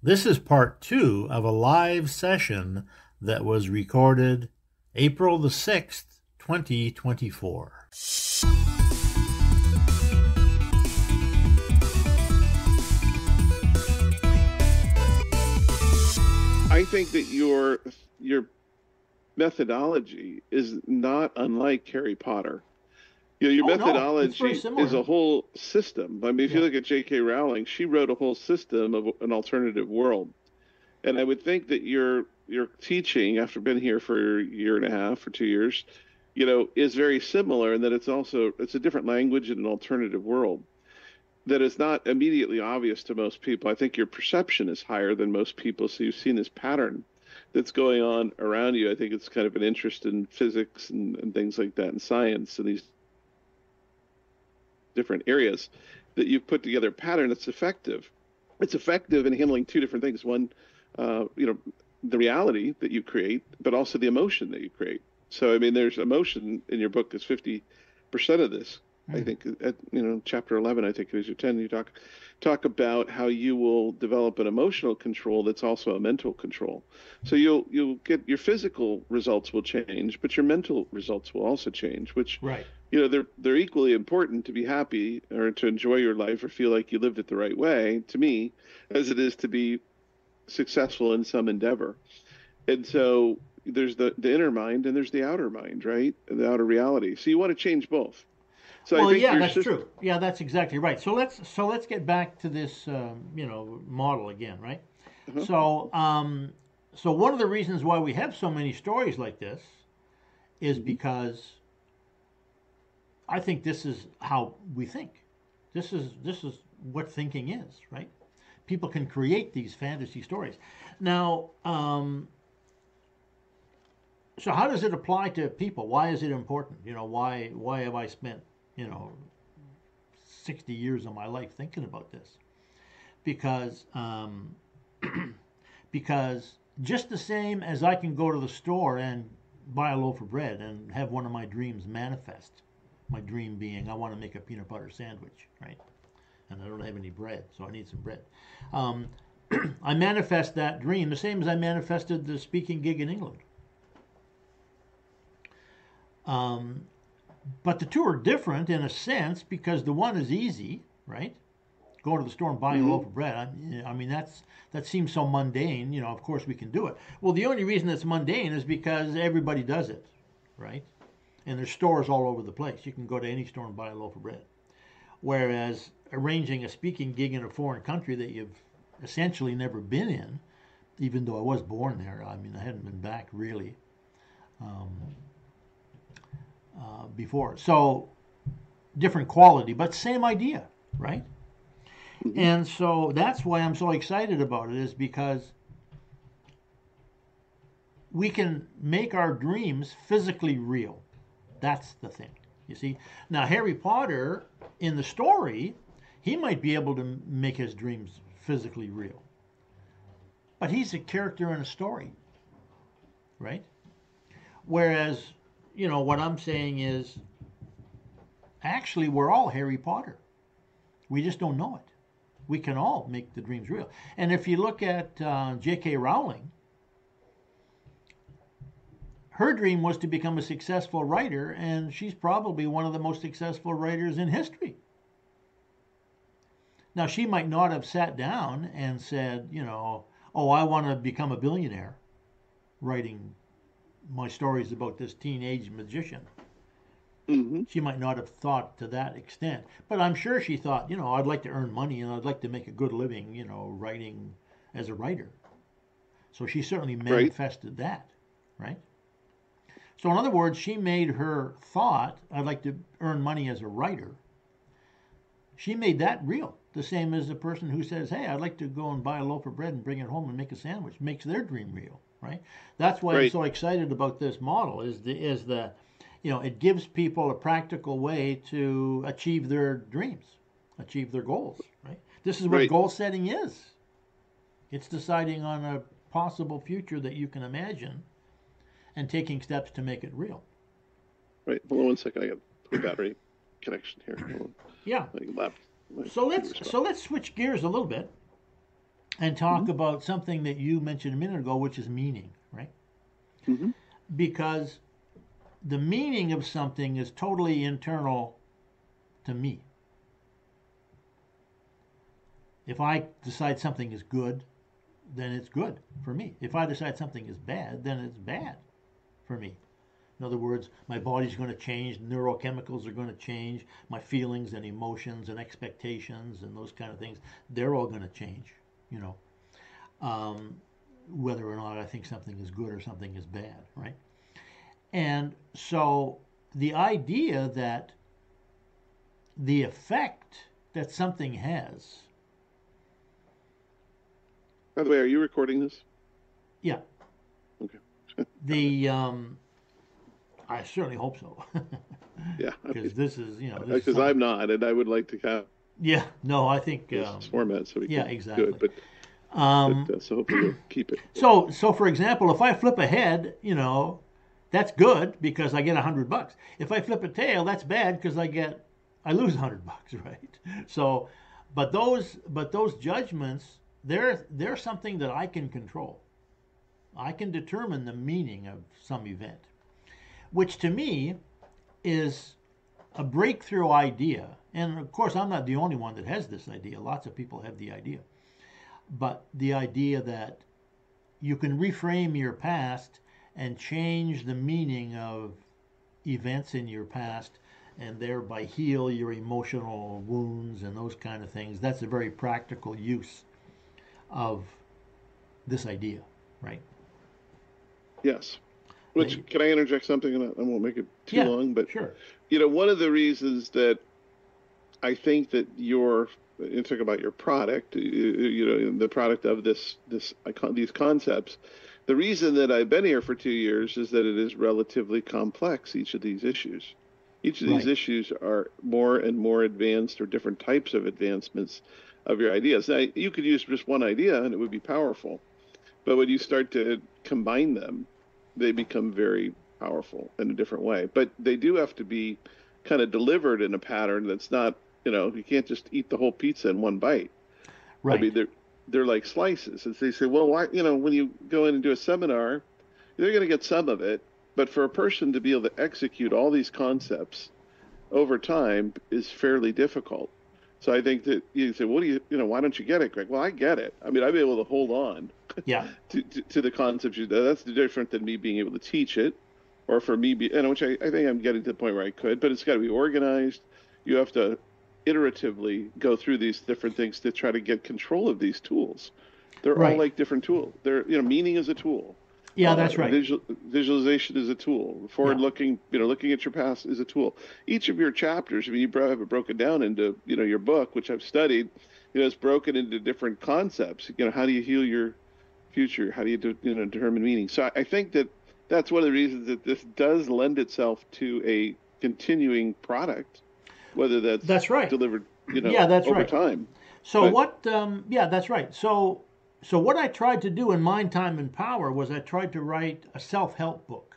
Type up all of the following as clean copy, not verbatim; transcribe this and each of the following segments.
This is part two of a live session that was recorded April the 6th, 2024. I think that your methodology is not unlike Harry Potter. Your Oh, no, it's very methodology is similar. a whole system. I mean, if you Yeah. look at J.K. Rowling, she wrote a whole system of an alternative world. And I would think that your teaching, after being here for a year and a half or 2 years, is very similar in that it's a different language in an alternative world that is not immediately obvious to most people. I think your perception is higher than most people, so you've seen this pattern that's going on around you. I think it's kind of an interest in physics and things like that, and science, and these different areas that you've put together a pattern that's effective. It's effective in handling two different things. One, the reality that you create, but also the emotion that you create. So, I mean, there's emotion in your book is 50% of this. I Mm. think at chapter 11, I think it is, or 10, you talk about how you will develop an emotional control that's also a mental control. So you'll get your physical results will change, but your mental results will also change, which Right. they're equally important to be happy or to enjoy your life or feel like you lived it the right way to me as it is to be successful in some endeavor. And so there's the inner mind and there's the outer mind, right? The outer reality. So you want to change both. So I Well, think yeah, your that's system. true. Yeah, that's exactly right. So let's get back to this model again, right? Uh-huh. So so one of the reasons why we have so many stories like this is Mm-hmm. because I think this is how we think. This is what thinking is, right? People can create these fantasy stories. Now, so how does it apply to people? Why is it important? Why have I spent you know 60 years of my life thinking about this? Because because just the same as I can go to the store and buy a loaf of bread and have one of my dreams manifest. My dream being I want to make a peanut butter sandwich, right? And I don't have any bread, so I need some bread. Um, I manifest that dream the same as I manifested the speaking gig in England. Um, but the two are different in a sense because the one is easy, right? Going to the store and buying a Mm-hmm. loaf of bread. I mean, that seems so mundane. Of course we can do it. Well, the only reason it's mundane is because everybody does it, right? And there's stores all over the place. You can go to any store and buy a loaf of bread. Whereas arranging a speaking gig in a foreign country that you've essentially never been in, even though I was born there, I mean, I hadn't been back really um, before. So different quality, but same idea, right? Mm-hmm. And so that's why I'm so excited about it, is because we can make our dreams physically real. That's the thing. You see? Now, Harry Potter, in the story, he might be able to make his dreams physically real. But he's a character in a story, right? Whereas, what I'm saying is actually, we're all Harry Potter. We just don't know it. We can all make the dreams real. And if you look at J.K. Rowling, her dream was to become a successful writer, and she's probably one of the most successful writers in history. Now, she might not have sat down and said, oh, I want to become a billionaire writing my stories about this teenage magician. Mm-hmm. She might not have thought to that extent, but I'm sure she thought, I'd like to earn money and I'd like to make a good living, writing as a writer. So she certainly Right. manifested that, right? So, in other words, she made her thought, I'd like to earn money as a writer, she made that real. The same as the person who says, hey, I'd like to go and buy a loaf of bread and bring it home and make a sandwich, makes their dream real, right? That's why I'm Right. so excited about this model, is the it gives people a practical way to achieve their dreams, achieve their goals, right? This is what Right. goal setting is. It's deciding on a possible future that you can imagine and taking steps to make it real. Right. Hold on one second. I got poor battery connection here. Hold on. Yeah. My lap, my So let's computer stopped. so let's switch gears a little bit and talk Hmm. about something that you mentioned a minute ago, which is meaning, right? Hmm. Because the meaning of something is totally internal to me. If I decide something is good, then it's good for me. If I decide something is bad, then it's bad for me. In other words, my body's going to change, neurochemicals are going to change, my feelings and emotions and expectations and those kind of things, they're all going to change, you know, um, whether or not I think something is good or something is bad, right? And so the idea that the effect that something has, By the way, are you recording this? yeah, Okay. the I certainly hope so, Yeah, because this is, you know, this is because I'm something. not, and I would like to have Yeah, no, I think, this format so we yeah, can do exactly. it. But Um, so hopefully you'll keep it. so for example, if I flip a head, you know, that's good because I get $100. If I flip a tail, that's bad because I lose $100, right? So, but those judgments, they're something that I can control. I can determine the meaning of some event, which to me is a breakthrough idea. And of course, I'm not the only one that has this idea. Lots of people have the idea. But the idea that you can reframe your past and change the meaning of events in your past and thereby heal your emotional wounds and those kind of things. That's a very practical use of this idea, right? Yes. Which They, can I interject something? And I won't make it too yeah, long. But sure. one of the reasons that I think that you talk about your product, the product of these concepts. The reason that I've been here for 2 years is that it is relatively complex. Each of these issues, each of these Right, issues are more and more advanced or different types of advancements of your ideas. Now, you could use just one idea and it would be powerful, but when you start to combine them, they become very powerful in a different way. But they do have to be kind of delivered in a pattern that's not, you can't just eat the whole pizza in one bite. I right, mean, they're like slices. And they say, well, why, when you go in and do a seminar, they're going to get some of it. But for a person to be able to execute all these concepts over time is fairly difficult. So I think that you say, what do why don't you get it, Greg? Well, I get it. I mean, I'm able to hold on yeah, to the concepts you do. That's different than me being able to teach it, or for me, which I think I'm getting to the point where I could, but it's got to be organized. You have to iteratively go through these different things to try to get control of these tools. They're all right. like different tools. Meaning is a tool. Yeah, that's right. Visualization is a tool. Yeah, Forward looking, looking at your past is a tool. Each of your chapters, I mean, you have it broken down into, your book, which I've studied, it's broken into different concepts. How do you heal your future? How do you, determine meaning? So I think that that's one of the reasons that this does lend itself to a continuing product, whether that's that's right. delivered, Yeah, that's over right. time. So But what? Yeah, that's right. So what I tried to do in Mind, Time, and Power was I tried to write a self-help book.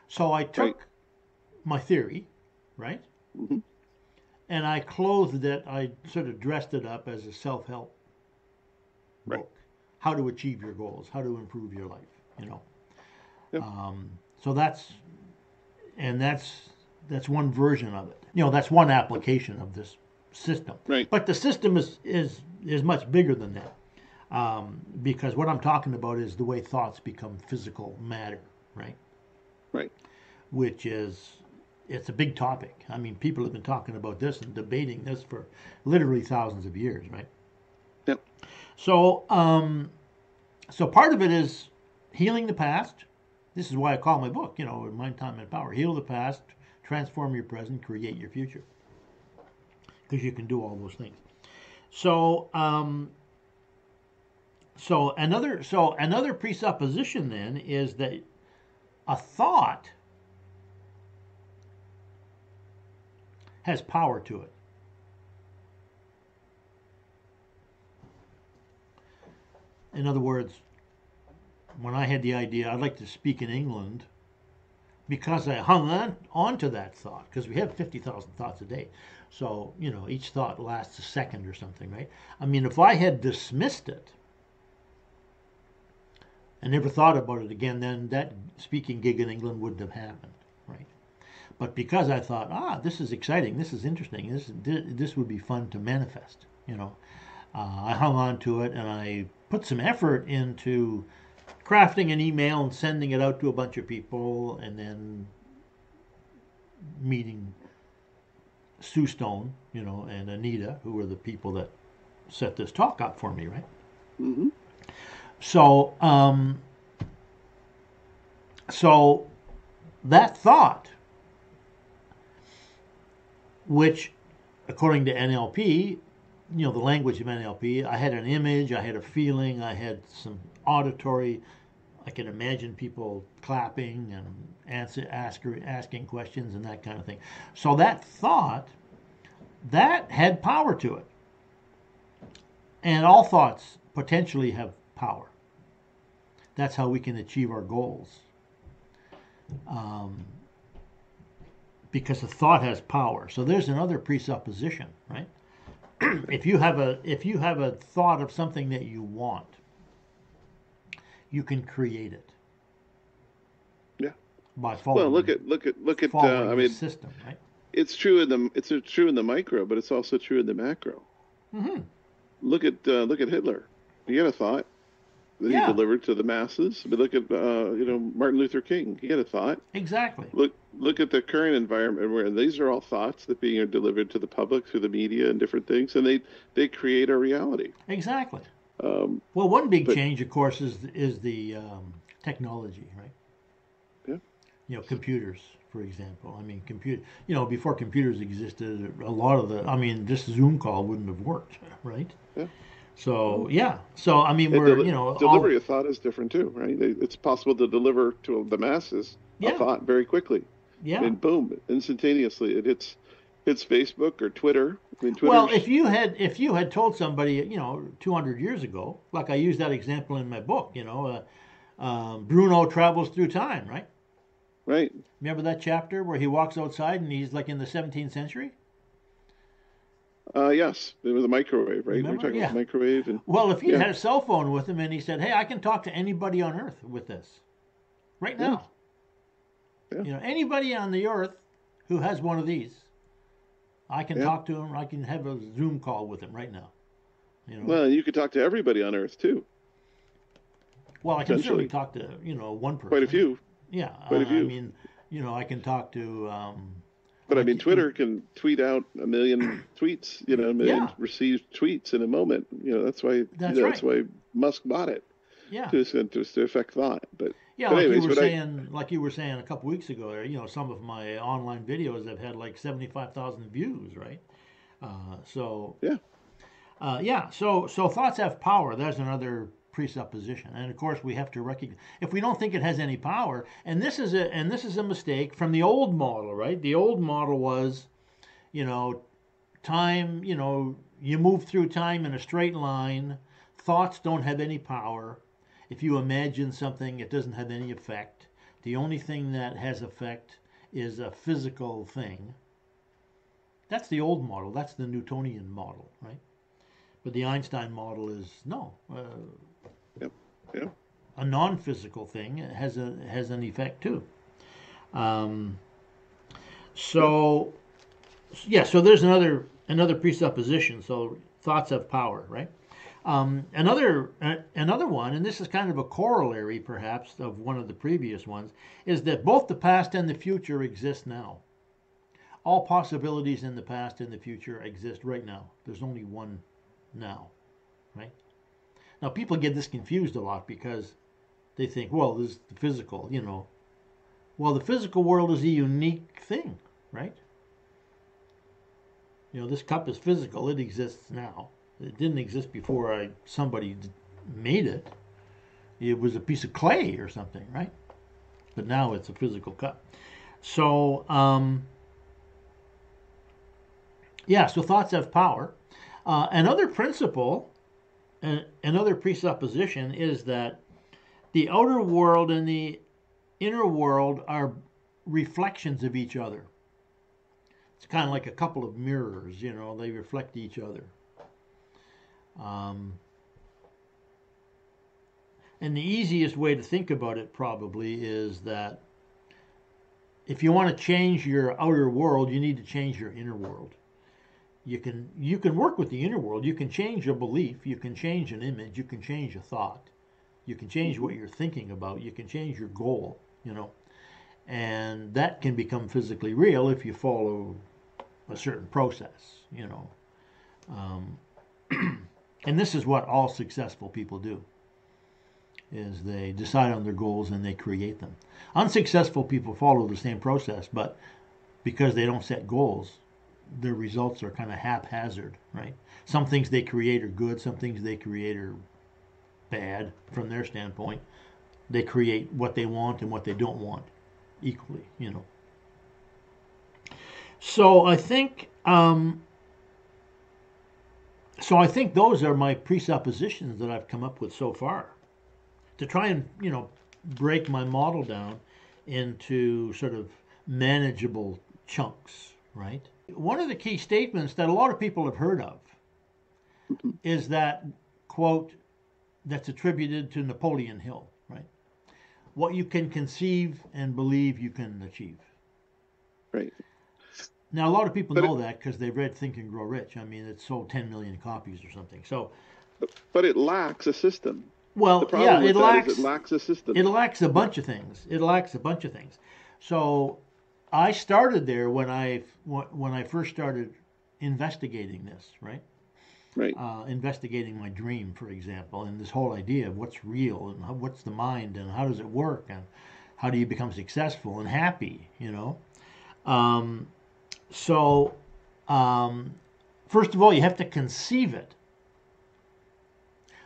So I right, took my theory, right, hmm and I clothed it. I sort of dressed it up as a self-help right, book. How to achieve your goals, how to improve your life. You know. yep, So that's one version of it. You know, that's one application of this system. right, But the system is much bigger than that. Because what I'm talking about is the way thoughts become physical matter, right? right, Which is it's a big topic. I mean, people have been talking about this and debating this for literally thousands of years, right? yep, So, so part of it is healing the past. This is why I call my book, you know, Mind, Time, and Power. Heal the past, transform your present, create your future. Because you can do all those things. So, so another presupposition then is that a thought has power to it. In other words, when I had the idea I'd like to speak in England because I hung on to that thought, because we have 50,000 thoughts a day. So, each thought lasts a second or something, right? I mean, if I had dismissed it and never thought about it again, then that speaking gig in England wouldn't have happened, right? But because I thought, this is exciting, this is interesting, this would be fun to manifest, I hung on to it and I put some effort into crafting an email and sending it out to a bunch of people, and then meeting Sue Stone, and Anita, who were the people that set this talk up for me, right? Mm-hmm. So, so that thought, which, according to NLP, the language of NLP, I had an image, I had a feeling, I had some auditory. I can imagine people clapping and asking questions and that kind of thing. So that thought, that had power to it. And all thoughts potentially have power. That's how we can achieve our goals. Because a thought has power. So there's another presupposition, right? If you have a thought of something that you want, you can create it. Yeah. By following. Well, look at. I mean, system, right? It's true in the micro, but it's also true in the macro. Mm-hmm. Look at Hitler. He had a thought that he delivered to the masses. But look at Martin Luther King. He had a thought. Exactly. Look at the current environment where these are all thoughts that being delivered to the public through the media and different things, and they create a reality. Exactly. Well, one big change, of course, is the technology, right? Yeah. Computers, for example. I mean, before computers existed, a lot of this Zoom call wouldn't have worked, right? Yeah. So I mean, delivery of thought is different too, right? It's possible to deliver to the masses a thought very quickly. Yeah. And boom, instantaneously it hits Facebook or Twitter. I mean, well, if you had told somebody, 200 years ago, like I use that example in my book, Bruno travels through time, right? Right. Remember that chapter where he walks outside and he's like in the 17th century? Yes, it was a microwave, right? Remember? We're talking about microwave. Well, if he had a cell phone with him and he said, "Hey, I can talk to anybody on Earth with this right now," anybody on the Earth who has one of these, I can talk to him. I can have a Zoom call with him right now. Well, you could talk to everybody on Earth too. Well, I can certainly talk to one person. Quite a few. Yeah, quite a few. I mean, I can talk to. But I mean, Twitter can tweet out a million tweets, a million received tweets in a moment. That's why that's why Musk bought it. Yeah. To affect thought. But like you were saying a couple weeks ago, some of my online videos have had like 75,000 views, right? So thoughts have power. That's another presupposition, and of course we have to recognize if we don't think it has any power. And this is a mistake from the old model, right? The old model was, time. You move through time in a straight line. Thoughts don't have any power. If you imagine something, it doesn't have any effect. The only thing that has effect is a physical thing. That's the old model. That's the Newtonian model, right? But the Einstein model is no. A non-physical thing has an effect too. So there's another presupposition. So thoughts have power, right? Another one, and this is kind of a corollary perhaps of one of the previous ones, is that both the past and the future exist now. All possibilities in the past and the future exist right now. There's only one now, right? Now people get this confused a lot because they think, well, this is the physical, Well, the physical world is a unique thing, right? This cup is physical. It exists now. It didn't exist before somebody made it. It was a piece of clay or something, right? But now it's a physical cup. So, so thoughts have power. Another principle, another presupposition is that the outer world and the inner world are reflections of each other. It's kind of like a couple of mirrors, you know, they reflect each other. And the easiest way to think about it probably is that if you want to change your outer world, you need to change your inner world. You can work with the inner world. You can change a belief. You can change an image. You can change a thought. You can change what you're thinking about. You can change your goal, you know. And that can become physically real if you follow a certain process, you know. And this is what all successful people do, is they decide on their goals and they create them. Unsuccessful people follow the same process, but because they don't set goals, their results are kind of haphazard, right? Some things they create are good, some things they create are bad from their standpoint. They create what they want and what they don't want equally, you know. So I think those are my presuppositions that I've come up with so far, to try and, you know, break my model down into sort of manageable chunks, right? One of the key statements that a lot of people have heard of is that quote that's attributed to Napoleon Hill, right? What you can conceive and believe you can achieve. Right. Now, a lot of people know that because they've read Think and Grow Rich. I mean, it sold 10 million copies or something. So, but it lacks a system. Well, yeah, it lacks a system. It lacks a bunch of things. It lacks a bunch of things. So, I started there when I first started investigating this, right? Right. Investigating my dream, for example, and this whole idea of what's real and what's the mind and how does it work and how do you become successful and happy, you know? First of all, you have to conceive it.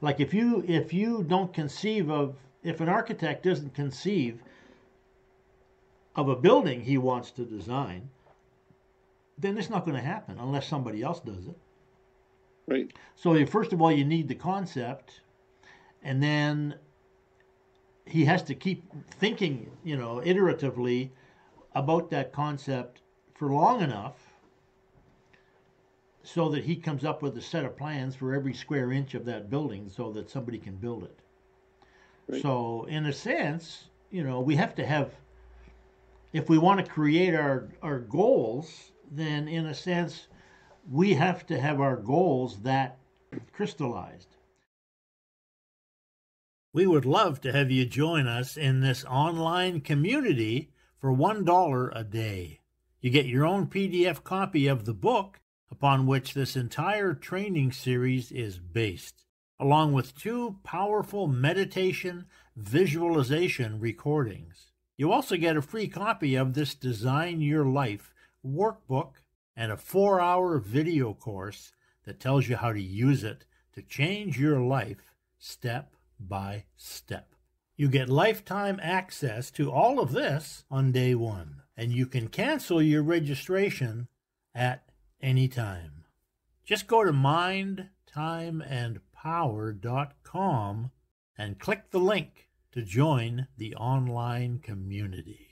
Like if you don't conceive of, if an architect doesn't conceive of a building he wants to design, then it's not going to happen unless somebody else does it. Right. So first of all, you need the concept, and then he has to keep thinking, you know, iteratively about that concept for long enough so that he comes up with a set of plans for every square inch of that building so that somebody can build it. Right. So in a sense, you know, we have to have, if we want to create our goals, then in a sense, we have to have our goals that crystallized. We would love to have you join us in this online community for $1 a day. You get your own PDF copy of the book upon which this entire training series is based, along with 2 powerful meditation visualization recordings. You also get a free copy of this Design Your Life workbook and a 4-hour video course that tells you how to use it to change your life step by step. You get lifetime access to all of this on day 1, and you can cancel your registration at any time. Just go to mindtimeandpower.com and click the link to join the online community.